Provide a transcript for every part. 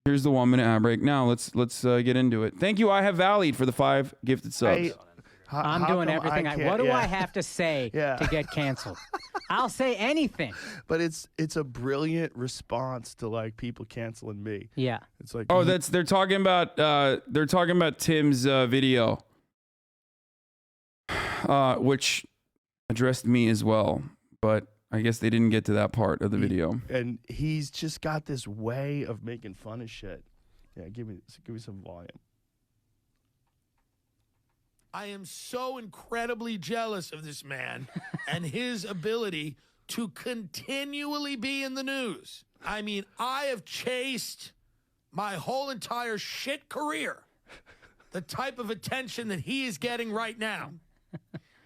Here's the 1 minute ad break. Now let's get into it. Thank you, I Have Valleyed, for the 5 gifted subs. I'm doing everything. What do I have to say to get canceled? I'll say anything. But it's a brilliant response to like people canceling me. Yeah. It's like, oh, they're talking about Tim's video, which addressed me as well, but I guess they didn't get to that part of the video. And he's just got this way of making fun of shit. Yeah, give me some volume. I am so incredibly jealous of this man and his ability to continually be in the news. I mean, I have chased my whole entire shit career the type of attention that he is getting right now.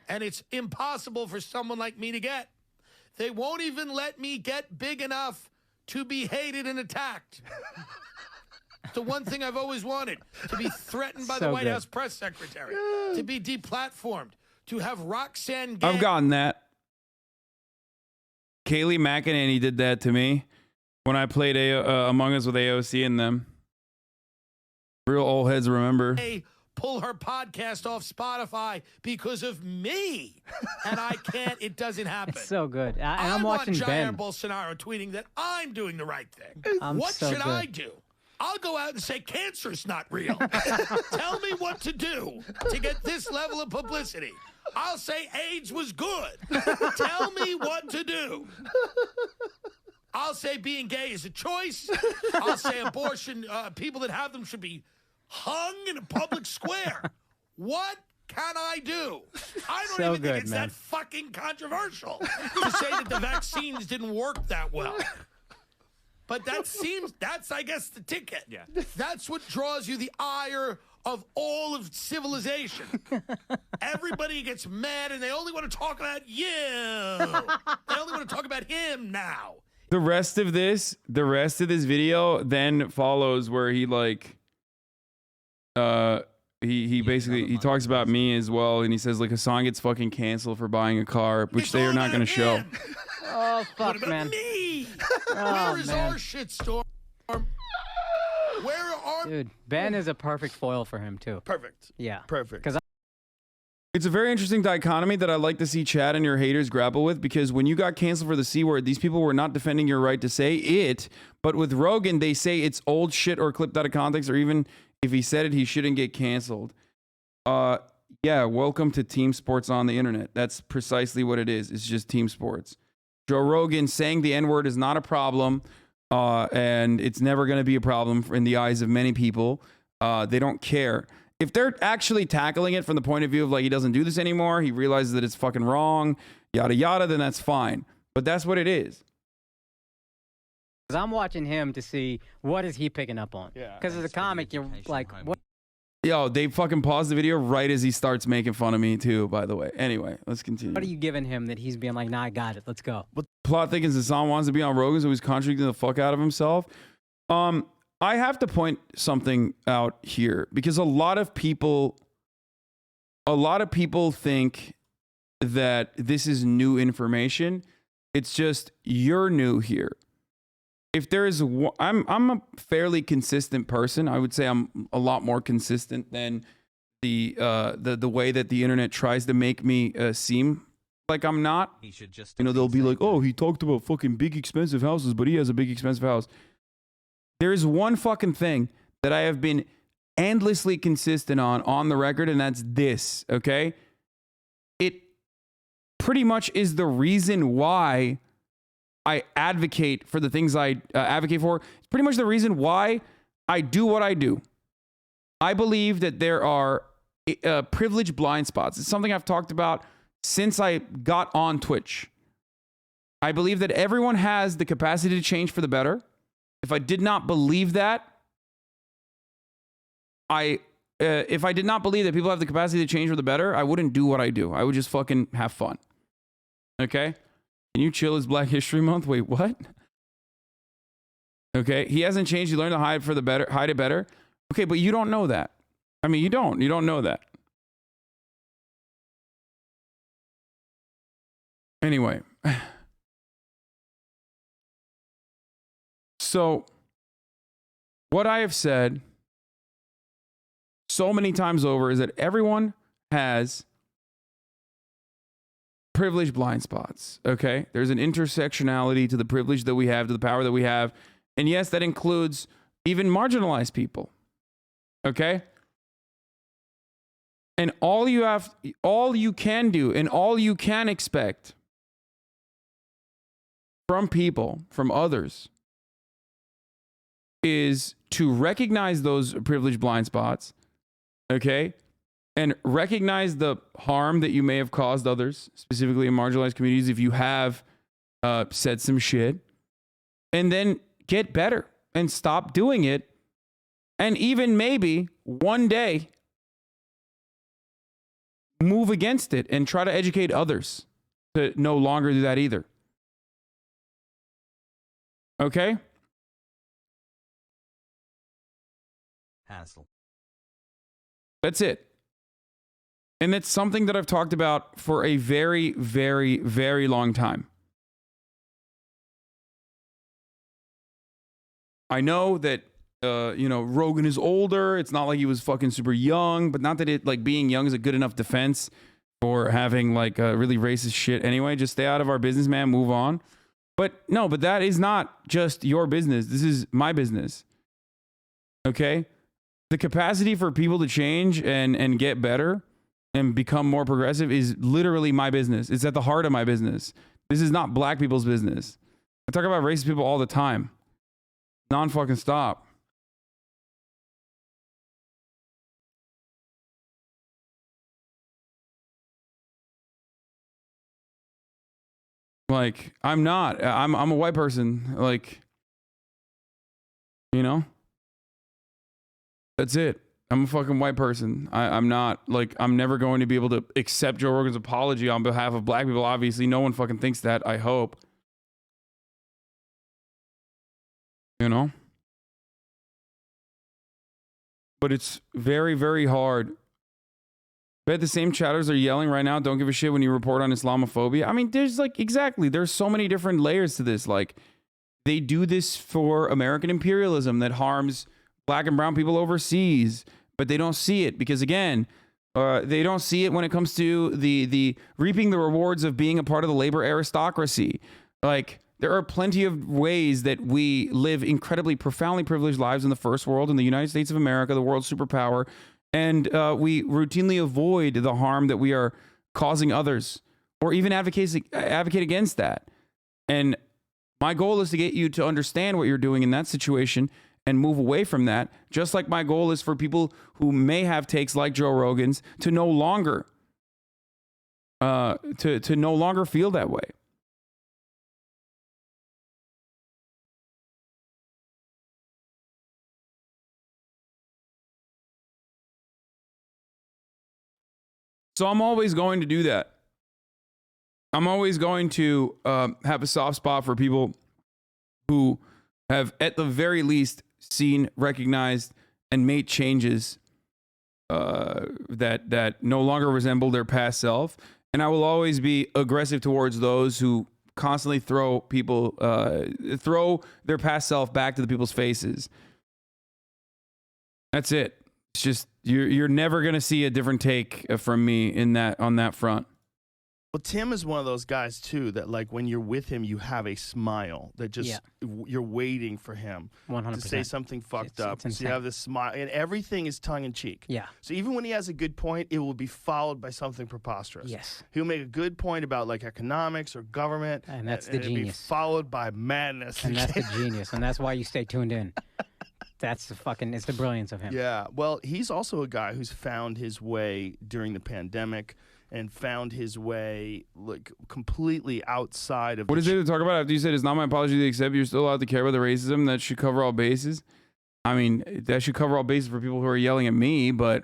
And it's impossible for someone like me to get. They won't even let me get big enough to be hated and attacked. The one thing I've always wanted, to be threatened by the White House press secretary, to be deplatformed, to have Roxanne Gang. I've gotten that. Kayleigh McEnany did that to me when I played Among Us with AOC and them. Real old heads remember. Pull her podcast off Spotify because of me. And I can't, it doesn't happen. It's so good. I'm watching Ben. Bolsonaro tweeting that I'm doing the right thing. What should I do? I'll go out and say cancer's not real. Tell me what to do to get this level of publicity. I'll say AIDS was good. Tell me what to do. I'll say being gay is a choice. I'll say abortion, people that have them should be hung in a public square. What can I do? I don't even think it's that fucking controversial to say that the vaccines didn't work that well. But that's, I guess, the ticket. Yeah. That's what draws you the ire of all of civilization. Everybody gets mad and they only want to talk about you. They only want to talk about him now. The rest of this video then follows where he like, he basically, he talks about me as well. And he says like Hasan gets fucking canceled for buying a car, which they are not going to show. Oh, fuck, man. Me? Oh, Where is our shitstorm? Where are... Dude, Ben is a perfect foil for him, too. Perfect. Yeah. Perfect. It's a very interesting dichotomy that I'd like to see Chad and your haters grapple with, because when you got canceled for the C word, these people were not defending your right to say it. But with Rogan, they say it's old shit or clipped out of context, or even if he said it, he shouldn't get canceled. Yeah, welcome to team sports on the internet. That's precisely what it is. It's just team sports. Joe Rogan saying the N-word is not a problem, and it's never going to be a problem in the eyes of many people. They don't care. If they're actually tackling it from the point of view of like he doesn't do this anymore, he realizes that it's fucking wrong, yada yada, then that's fine. But that's what it is. Because I'm watching him to see what is he picking up on. Yeah. Because as a comic, you're like, what? Yo, they fucking paused the video right as he starts making fun of me too, by the way. Anyway, let's continue. What are you giving him that he's being like, nah, I got it. Let's go. But plot thickens Hasan wants to be on Rogan, so he's contradicting the fuck out of himself. I have to point something out here, because a lot of people think that this is new information. It's just you're new here. If there is, I'm a fairly consistent person. I would say I'm a lot more consistent than the way that the internet tries to make me seem like I'm not. He should just, they'll be like, oh, he talked about fucking big expensive houses, but he has a big expensive house. There is one fucking thing that I have been endlessly consistent on the record, and that's this, okay? It pretty much is the reason why I advocate for the things I advocate for. It's pretty much the reason why I do what I do. I believe that there are privileged blind spots. It's something I've talked about since I got on Twitch. I believe that everyone has the capacity to change for the better. If I did not believe that, if I did not believe that people have the capacity to change for the better, I wouldn't do what I do. I would just fucking have fun. Okay? Can you chill? It's Black History Month? Wait, what? Okay, he hasn't changed. He learned to hide it better. Okay, but you don't know that. I mean, you don't know that. Anyway. So what I have said so many times over is that everyone has privilege blind spots, okay? There's an intersectionality to the privilege that we have, to the power that we have. And yes, that includes even marginalized people, okay? And all you can do and all you can expect from people, from others, is to recognize those privilege blind spots, okay? And recognize the harm that you may have caused others, specifically in marginalized communities, if you have said some shit, and then get better and stop doing it. And even maybe one day move against it and try to educate others to no longer do that either. Okay? Hassle. That's it. And it's something that I've talked about for a very, very, very long time. I know that, Rogan is older. It's not like he was fucking super young, but not that it, like, being young is a good enough defense for having, like, really racist shit anyway. Just stay out of our business, man. Move on. But no, but that is not just your business. This is my business. Okay? The capacity for people to change and get better and become more progressive is literally my business. It's at the heart of my business. This is not black people's business. I talk about racist people all the time. Non-fucking stop. Like, I'm not. I'm a white person. Like, that's it. I'm a fucking white person. I'm not, like, I'm never going to be able to accept Joe Rogan's apology on behalf of black people. Obviously, no one fucking thinks that, I hope. But it's very, very hard. Bet the same chatters are yelling right now, don't give a shit when you report on Islamophobia. I mean, there's there's so many different layers to this. Like, they do this for American imperialism that harms black and brown people overseas, but they don't see it because, again, they don't see it when it comes to the reaping the rewards of being a part of the labor aristocracy. Like, there are plenty of ways that we live incredibly, profoundly privileged lives in the first world, in the United States of America, the world's superpower, and we routinely avoid the harm that we are causing others, or even advocate against that. And my goal is to get you to understand what you're doing in that situation and move away from that, just like my goal is for people who may have takes like Joe Rogan's to no longer to no longer feel that way. So I'm always going to do that. I'm always going to have a soft spot for people who have, at the very least, seen, recognized, and made changes that no longer resemble their past self. And I will always be aggressive towards those who constantly throw their past self back to the people's faces. That's it. It's just you're never gonna see a different take from me on that front. Well, Tim is one of those guys too that, like, when you're with him, you have a smile that just you're waiting for him 100%. to say something fucked up. So you have this smile, and everything is tongue in cheek. Yeah. So even when he has a good point, it will be followed by something preposterous. Yes. He'll make a good point about, like, economics or government, and that's the genius. Be followed by madness. And that's the genius, and that's why you stay tuned in. That's it's the brilliance of him. Yeah. Well, he's also a guy who's found his way during the pandemic and found his way, like, completely outside of. What is it to talk about after you said it's not my apology to accept? You're still allowed to care about the racism. That should cover all bases. I mean, that should cover all bases for people who are yelling at me, but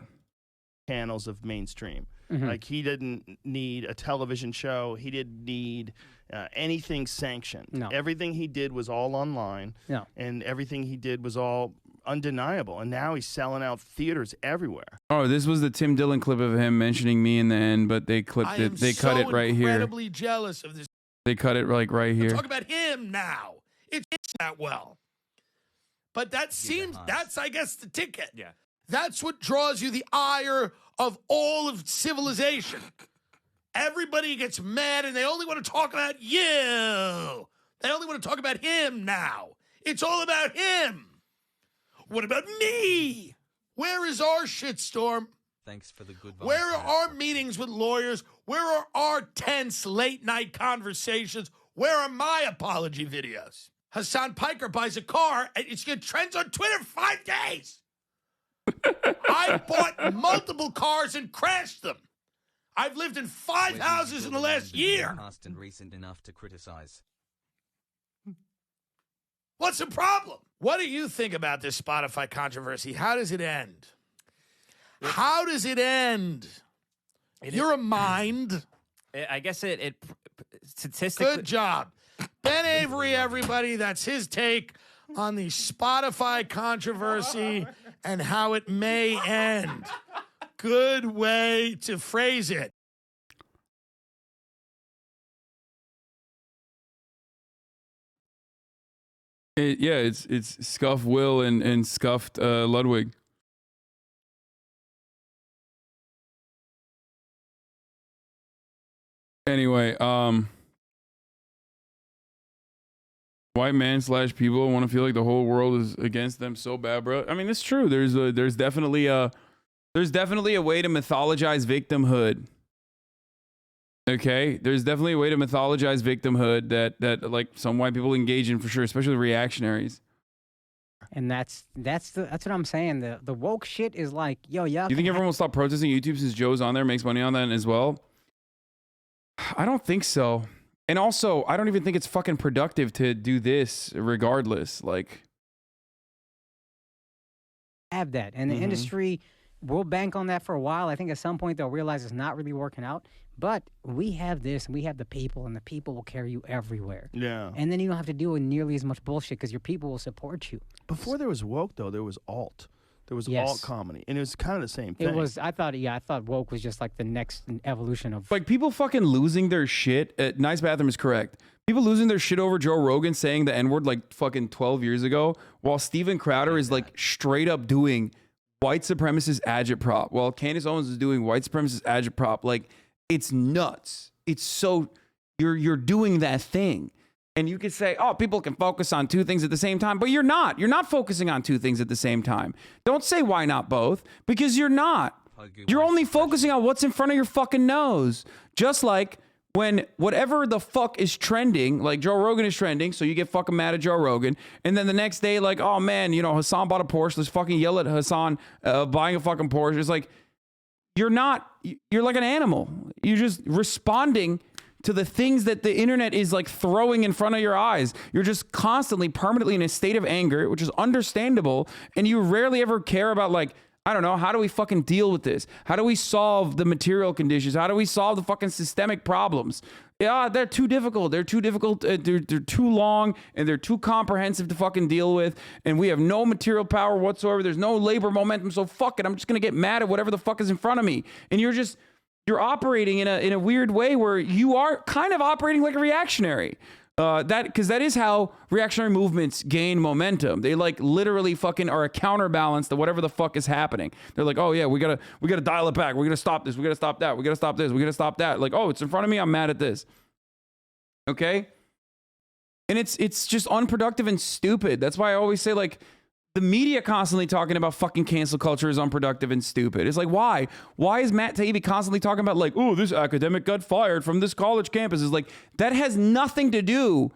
channels of mainstream. Mm-hmm. Like, he didn't need a television show. He didn't need anything sanctioned. No. Everything he did was all online. No. And everything he did was all undeniable. And now he's selling out theaters everywhere. Oh, this was the Tim Dillon clip of him mentioning me in the end, but they clipped it. They cut it right here. I'm incredibly jealous of this. They cut it like right here. Talk about him now. It's not well. But that seems, that's, I guess, the ticket. Yeah. That's what draws you the ire of all of civilization. Everybody gets mad and they only want to talk about you. They only want to talk about him now. It's all about him. What about me? Where is our shitstorm? Thanks for the good vibes. Where are our meetings with lawyers? Where are our tense late-night conversations? Where are my apology videos? Hasan Piker buys a car, and it's going to trend on Twitter 5 days. I bought multiple cars and crashed them. I've lived in 5 houses in the last year. Past and recent enough to criticize. What's the problem? What do you think about this Spotify controversy? How does it end? How does it end? You're a mind. I guess it statistically. Good job. Ben Avery, everybody. That's his take on the Spotify controversy and how it may end. Good way to phrase it. Yeah, it's Scuff Will and Scuffed Ludwig. Anyway, white man / people want to feel like the whole world is against them so bad, bro. I mean, it's true. There's definitely a way to mythologize victimhood. Okay, there's definitely a way to mythologize victimhood that like some white people engage in for sure, especially reactionaries. And that's what I'm saying. The woke shit is like, yo, yeah. Do you think everyone will stop protesting YouTube since Joe's on there, makes money on that as well? I don't think so. And also, I don't even think it's fucking productive to do this regardless. Like, have that. And the industry will bank on that for a while. I think at some point they'll realize it's not really working out. But we have this, and we have the people, and the people will carry you everywhere. Yeah. And then you don't have to deal with nearly as much bullshit because your people will support you. Before there was woke, though, there was alt. There was alt comedy, and it was kind of the same thing. It was. I thought woke was just like the next evolution of like people fucking losing their shit. Nice Bathroom is correct. People losing their shit over Joe Rogan saying the N-word like fucking 12 years ago, while Steven Crowder is like straight up doing white supremacist agitprop, while Candace Owens is doing white supremacist agitprop. Like, it's nuts. It's so you're doing that thing. And you could say, oh, people can focus on 2 things at the same time, but you're not. You're not focusing on 2 things at the same time. Don't say why not both, because you're not. You're only focusing on what's in front of your fucking nose. Just like when whatever the fuck is trending, like Joe Rogan is trending, so you get fucking mad at Joe Rogan, and then the next day, like, oh man, you know, Hasan bought a Porsche, let's fucking yell at Hasan buying a fucking Porsche. It's like, you're like an animal. You're just responding to the things that the internet is like throwing in front of your eyes. You're just constantly, permanently in a state of anger, which is understandable. And you rarely ever care about, like, I don't know, how do we fucking deal with this? How do we solve the material conditions? How do we solve the fucking systemic problems? Yeah, they're too difficult. They're too difficult. They're too long, and they're too comprehensive to fucking deal with. And we have no material power whatsoever. There's no labor momentum. So fuck it. I'm just going to get mad at whatever the fuck is in front of me. And you're operating in a weird way where you are kind of operating like a reactionary. Because that is how reactionary movements gain momentum. They like literally fucking are a counterbalance to whatever the fuck is happening. They're like, oh yeah, we gotta dial it back. We're gonna stop this. We gotta stop that. We gotta stop this. We gotta stop that. Like, oh, it's in front of me. I'm mad at this. Okay. And it's just unproductive and stupid. That's why I always say, like, the media constantly talking about fucking cancel culture is unproductive and stupid. It's like, why? Why is Matt Taibbi constantly talking about, like, oh, this academic got fired from this college campus? It's like, that has nothing to do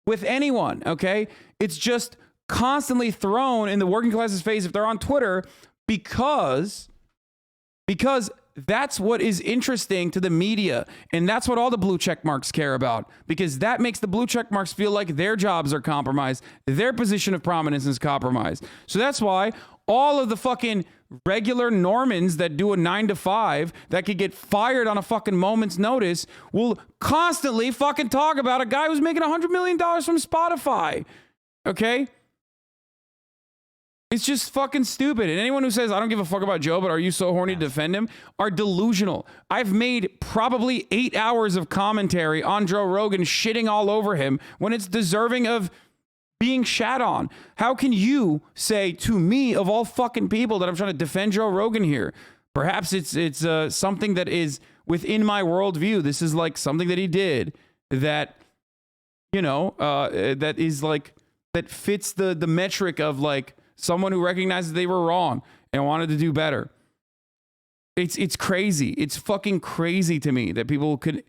with anyone, okay? It's just constantly thrown in the working class's face if they're on Twitter because that's what is interesting to the media. And that's what all the blue check marks care about, because that makes the blue check marks feel like their jobs are compromised. Their position of prominence is compromised. So that's why all of the fucking regular Normans that do a 9 to 5 that could get fired on a fucking moment's notice will constantly fucking talk about a guy who's making $100 million from Spotify. Okay? It's just fucking stupid. And anyone who says, I don't give a fuck about Joe, but are you so horny to defend him, are delusional. I've made probably 8 hours of commentary on Joe Rogan shitting all over him when it's deserving of being shat on. How can you say to me, of all fucking people, that I'm trying to defend Joe Rogan here? Perhaps it's something that is within my worldview. This is like something that he did that, you know, that is like, that fits the metric of like someone who recognizes they were wrong and wanted to do better. It's crazy. It's fucking crazy to me that people could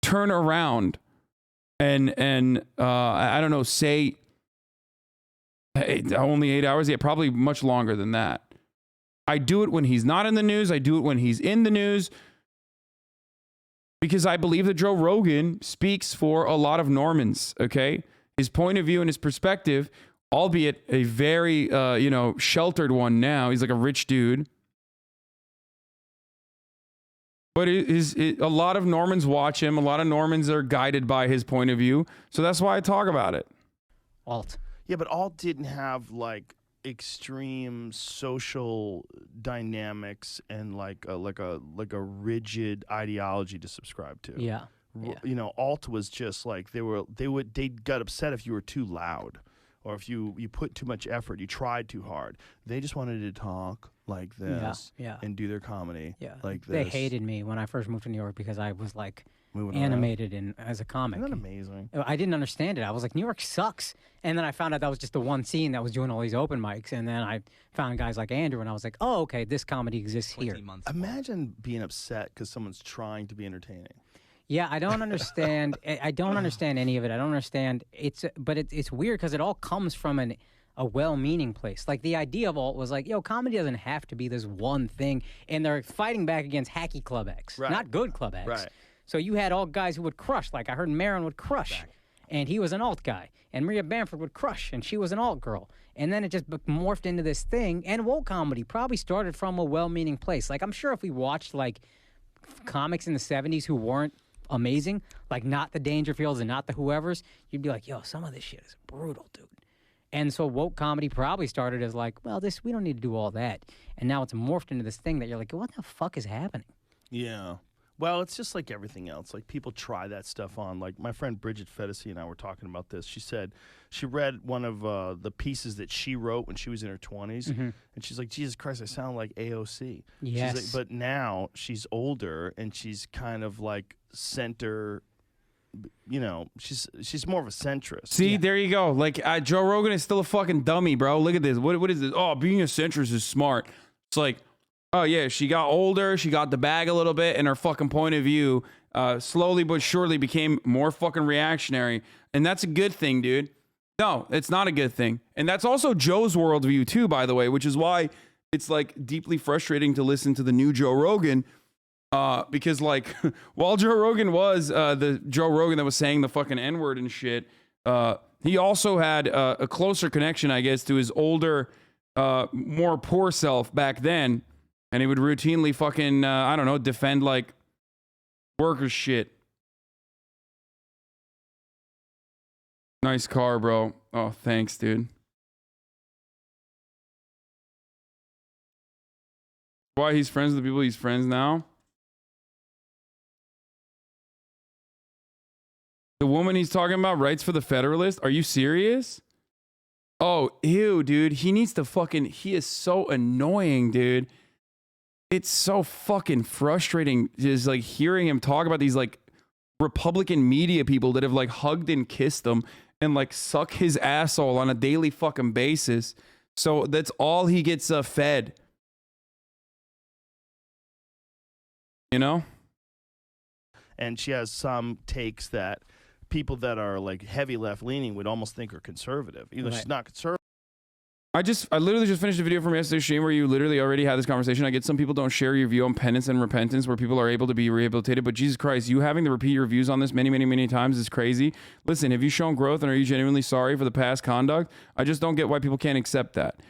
turn around and I don't know, say only 8 hours. Yeah, probably much longer than that. I do it when he's not in the news. I do it when he's in the news because I believe that Joe Rogan speaks for a lot of Normans. Okay, his point of view and his perspective, albeit a very you know, sheltered one now. He's like a rich dude. But a lot of Normans watch him. A lot of Normans are guided by his point of view. So that's why I talk about it. Alt. Yeah, but Alt didn't have like extreme social dynamics and like a rigid ideology to subscribe to. Yeah. You know, Alt was just like they got upset if you were too loud or if you put too much effort, you tried too hard. They just wanted to talk like this and do their comedy like this. They hated me when I first moved to New York because I was like Moving animated and as a comic. Isn't that amazing? I didn't understand it. I was like, New York sucks. And then I found out that was just the one scene that was doing all these open mics. And then I found guys like Andrew, and I was like, oh, okay, this comedy exists here. Imagine being upset because someone's trying to be entertaining. Yeah, I don't understand. I don't understand any of it. I don't understand. But it's weird because it all comes from a well-meaning place. Like the idea of alt was like, yo, comedy doesn't have to be this one thing. And they're fighting back against hacky club acts, not good club acts. Right. So you had all guys who would crush. Like I heard Maron would crush, and he was an alt guy. And Maria Bamford would crush, and she was an alt girl. And then it just morphed into this thing. And woke comedy probably started from a well-meaning place. Like I'm sure if we watched like comics in the 70s who weren't amazing, like not the Dangerfields and not the whoever's, you'd be like, yo, some of this shit is brutal, dude. And so woke comedy probably started as like, well, we don't need to do all that. And now it's morphed into this thing that you're like, what the fuck is happening? Yeah. Well, it's just like everything else. Like people try that stuff on. Like my friend Bridget Fedesi and I were talking about this. She said she read one of the pieces that she wrote when she was in her 20s, and she's like, Jesus Christ, I sound like AOC. Yes. She's like, but now she's older and she's kind of like center. You know, she's more of a centrist. See, there you go. Like Joe Rogan is still a fucking dummy, bro. Look at this. What is this? Oh, being a centrist is smart. It's like, oh yeah, she got older, she got the bag a little bit, and her fucking point of view slowly but surely became more fucking reactionary. And that's a good thing, dude. No, it's not a good thing. And that's also Joe's worldview too, by the way, which is why it's like deeply frustrating to listen to the new Joe Rogan. Because like while Joe Rogan was the Joe Rogan that was saying the fucking N-word and shit, he also had a closer connection, I guess, to his older, more poor self back then. And he would routinely fucking, I don't know, defend like workers shit. Nice car, bro. Oh, thanks, dude. Why he's friends with the people he's friends now? The woman he's talking about writes for the Federalist? Are you serious? Oh, ew, dude. He needs to fucking... He is so annoying, dude. It's so fucking frustrating just like hearing him talk about these like Republican media people that have like hugged and kissed him and like suck his asshole on a daily fucking basis. So that's all he gets fed. You know? And she has some takes that people that are like heavy left leaning would almost think are conservative. Even though she's not conservative. I literally just finished a video from yesterday's stream where you literally already had this conversation. I get some people don't share your view on penance and repentance where people are able to be rehabilitated, but Jesus Christ, you having to repeat your views on this many, many, many times is crazy. Listen, have you shown growth and are you genuinely sorry for the past conduct? I just don't get why people can't accept that.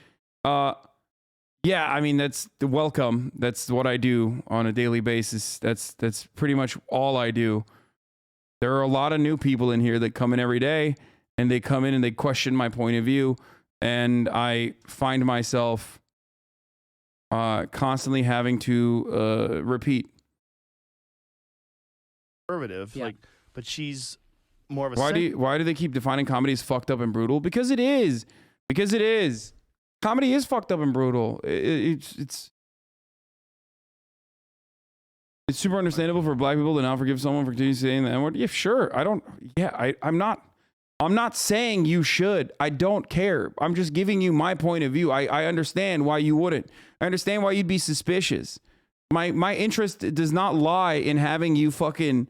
Yeah, I mean, that's the welcome. That's what I do on a daily basis. That's pretty much all I do. There are a lot of new people in here that come in every day and they come in and they question my point of view. And I find myself constantly having to repeat. Conservative, like, but she's more of a why do they keep defining comedy as fucked up and brutal? Because it is. Because it is. Comedy is fucked up and brutal. It's super understandable for black people to not forgive someone for continuing saying the N-word. Yeah, sure. I'm not saying you should. I don't care. I'm just giving you my point of view. I understand why you wouldn't. I understand why you'd be suspicious. My interest does not lie in having you fucking...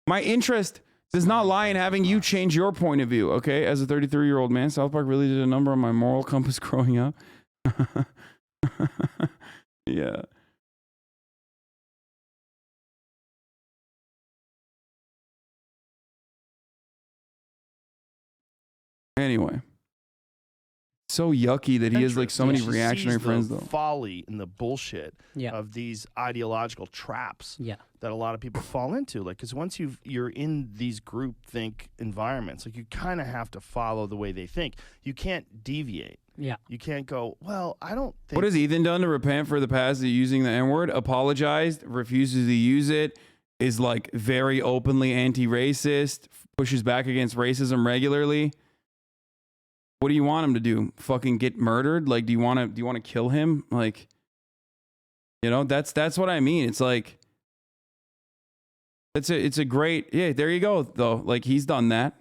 My interest does not lie in having you change your point of view, okay? As a 33-year-old man, South Park really did a number on my moral compass growing up. Yeah. Anyway. So yucky that he has like so many reactionary friends though. Folly and the bullshit of these ideological traps that a lot of people fall into. Like, because once you're in these group think environments, like you kind of have to follow the way they think. You can't deviate. Yeah. You can't go, well, I don't think... What has Ethan done to repent for the past of using the N-word? Apologized, refuses to use it, is like very openly anti-racist, pushes back against racism regularly. What do you want him to do? Fucking get murdered? Like, do you want to kill him? Like, you know, that's what I mean. It's like, it's a great, yeah, there you go though. Like he's done that,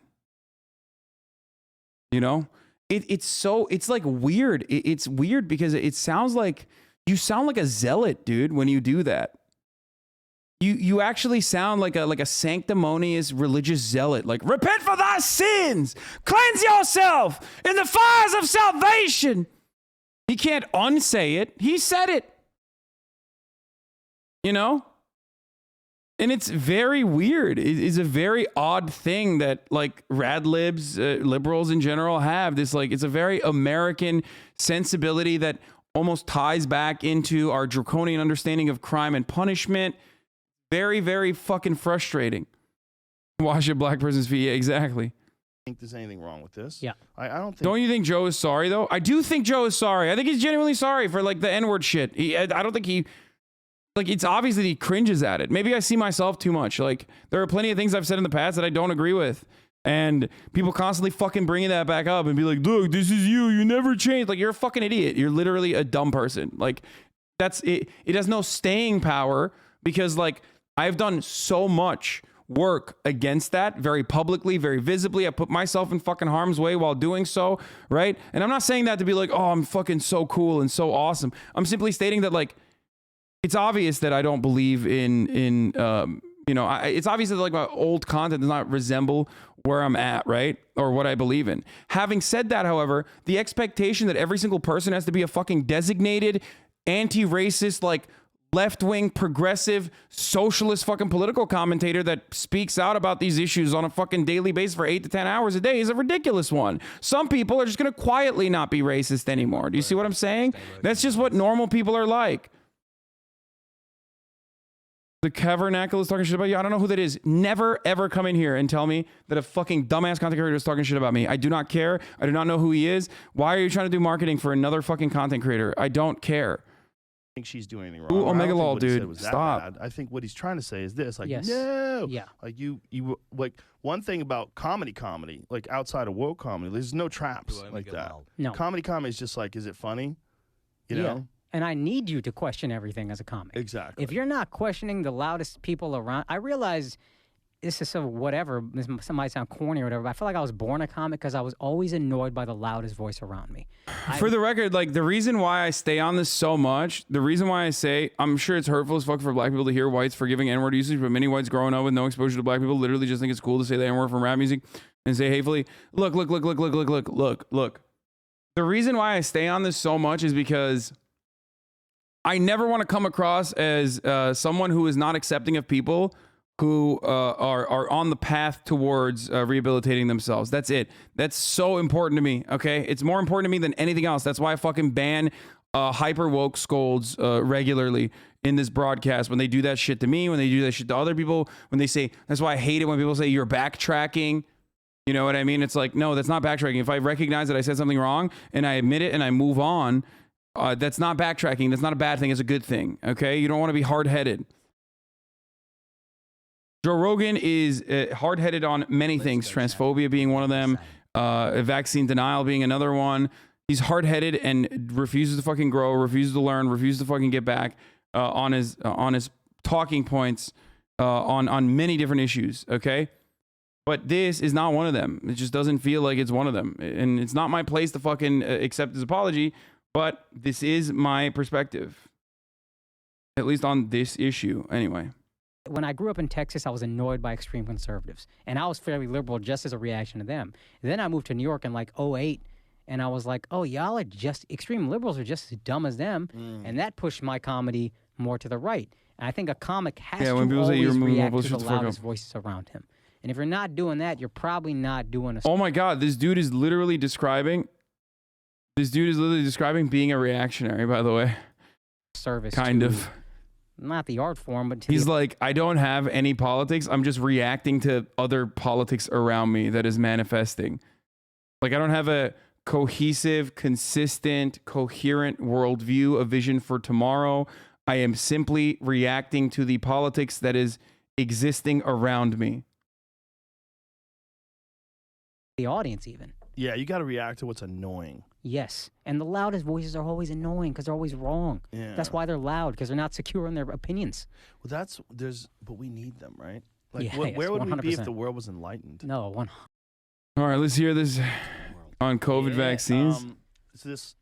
you know, it's like weird. It's weird because it sounds like you sound like a zealot, dude, when you do that. You actually sound like a sanctimonious religious zealot. Like, repent for thy sins, cleanse yourself in the fires of salvation. He can't unsay it. He said it. You know? And it's very weird. It is a very odd thing that like rad libs, liberals in general have this, like, it's a very American sensibility that almost ties back into our draconian understanding of crime and punishment. Very, very fucking frustrating. Wash a black person's feet. Yeah, exactly. I think there's anything wrong with this. Yeah. I don't think... Don't you think Joe is sorry, though? I do think Joe is sorry. I think he's genuinely sorry for, like, the N-word shit. I don't think he... Like, it's obvious that he cringes at it. Maybe I see myself too much. Like, there are plenty of things I've said in the past that I don't agree with. And people constantly fucking bringing that back up and be like, look, this is you. You never changed. Like, you're a fucking idiot. You're literally a dumb person. Like, that's it. It has no staying power because, like... I've done so much work against that very publicly, very visibly. I put myself in fucking harm's way while doing so, right? And I'm not saying that to be like, oh, I'm fucking so cool and so awesome. I'm simply stating that, like, it's obvious that I don't believe in you know, it's obvious that like my old content does not resemble where I'm at, right? Or what I believe in. Having said that, however, the expectation that every single person has to be a fucking designated anti-racist, like, left-wing, progressive, socialist fucking political commentator that speaks out about these issues on a fucking daily basis for 8 to 10 hours a day is a ridiculous one. Some people are just going to quietly not be racist anymore. Do you see what I'm saying? That's just what normal people are like. The Cavernacle is talking shit about you. I don't know who that is. Never, ever come in here and tell me that a fucking dumbass content creator is talking shit about me. I do not care. I do not know who he is. Why are you trying to do marketing for another fucking content creator? I don't care. Think she's doing anything wrong. Ooh, Omega Law, dude, stop. I think what he's trying to say is this, like, Yes. no, Yeah. like you, like one thing about comedy, like outside of woke comedy, there's no traps like that. No. Comedy is just like, is it funny? You know? And I need you to question everything as a comic. Exactly. If you're not questioning the loudest people around, I realize this is so whatever, this might sound corny or whatever, but I feel like I was born a comic because I was always annoyed by the loudest voice around me. For the record, like, the reason why I stay on this so much, the reason why I say, I'm sure it's hurtful as fuck for black people to hear whites forgiving N-word usage, but many whites growing up with no exposure to black people literally just think it's cool to say the N-word from rap music and say hatefully. Look. The reason why I stay on this so much is because I never want to come across as someone who is not accepting of people who are on the path towards rehabilitating themselves. That's it. That's so important to me, okay? It's more important to me than anything else. That's why I fucking ban hyper woke scolds regularly in this broadcast when they do that shit to me, when they do that shit to other people, when they say, that's why I hate it when people say you're backtracking. You know what I mean? It's like, no, that's not backtracking. If I recognize that I said something wrong and I admit it and I move on, that's not backtracking. That's not a bad thing. It's a good thing, okay? You don't want to be hard-headed. Joe Rogan is hard-headed on many things, transphobia being one of them, vaccine denial being another one. He's hard-headed and refuses to fucking grow, refuses to learn, refuses to fucking get back on his talking points on many different issues, okay? But this is not one of them. It just doesn't feel like it's one of them. And it's not my place to fucking accept his apology, but this is my perspective. At least on this issue, anyway. When I grew up in Texas, I was annoyed by extreme conservatives. And I was fairly liberal just as a reaction to them. Then I moved to New York in like 2008. And I was like, oh, y'all are just, extreme liberals are just as dumb as them. And that pushed my comedy more to the right. And I think a comic has to always react to the loudest voices around him. And if you're not doing that, you're probably not doing a... Oh my God, this dude is literally describing being a reactionary, by the way. Service. Kind of. Not the art form, but... He's like, I don't have any politics. I'm just reacting to other politics around me that is manifesting. Like, I don't have a cohesive, consistent, coherent worldview, a vision for tomorrow. I am simply reacting to the politics that is existing around me. The audience, even. Yeah, you got to react to what's annoying. Yes. And the loudest voices are always annoying because they're always wrong. Yeah. That's why they're loud, because they're not secure in their opinions. Well, but we need them, right? Like, Yeah, where would 100%. we be if the world was enlightened? No, one. All right, let's hear this on COVID vaccines. So this